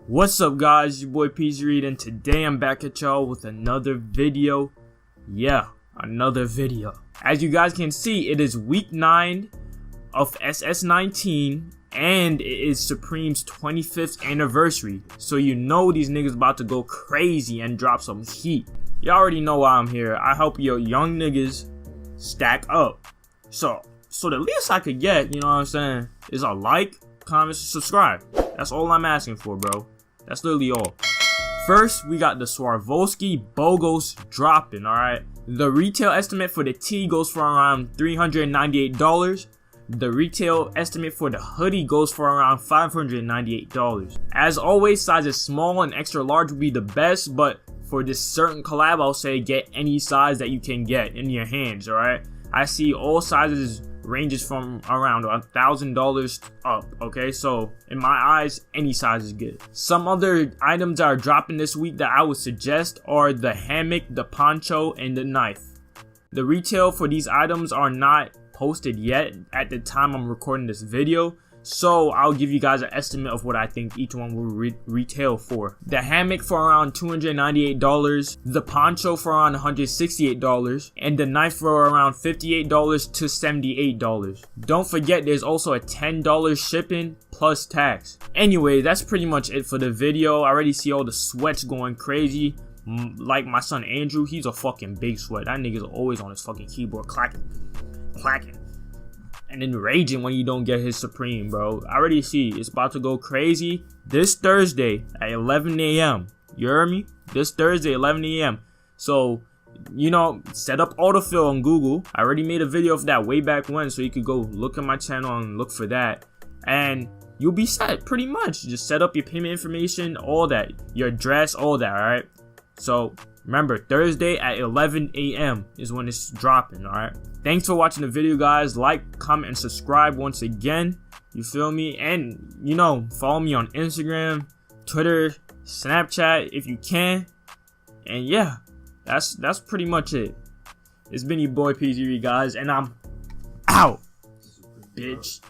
What's up guys, your boy PZ Reed, and today I'm back at y'all with another video. Another video. As you guys can see, it is week 9 of SS19 and it is Supreme's 25th anniversary. So you know these niggas about to go crazy and drop some heat. Y'all already know why I'm here. I help your young niggas stack up. So the least I could get, you know what I'm saying, is a like, comment, subscribe. That's all I'm asking for, bro. That's literally all. First, we got the Swarovski Bogos dropping, alright? The retail estimate for the tee goes for around $398. The retail estimate for the hoodie goes for around $598. As always, sizes small and extra large would be the best, but for this certain collab, I'll say get any size that you can get in your hands, alright? I see all sizes ranges from around $1,000 up, okay? So in my eyes, any size is good. Some other items that are dropping this week that I would suggest are the hammock, the poncho, and the knife. The retail for these items are not posted yet at the time I'm recording this video, so I'll give you guys an estimate of what I think each one will retail for. The hammock for around $298, the poncho for around $168, and the knife for around $58 to $78. Don't forget there's also a $10 shipping plus tax. Anyway, that's pretty much it for the video. I already see all the sweats going crazy. Like my son Andrew, he's a fucking big sweat. That nigga's always on his fucking keyboard clacking, and then raging when you don't get his Supreme, bro. I already see it's about to go crazy this Thursday at 11 a.m. You heard me? This Thursday, 11 a.m. So, you know, set up autofill on Google. I already made a video of that way back when, so you could go look at my channel and look for that. And you'll be set, pretty much. Just set up your payment information, all that. Your address, all that, alright? So, remember, Thursday at 11 a.m. is when it's dropping, alright? Thanks for watching the video, guys. Like, comment, and subscribe once again. You feel me? And, you know, follow me on Instagram, Twitter, Snapchat if you can. And yeah, that's pretty much it. It's been your boy PZ, guys, and I'm out, bitch.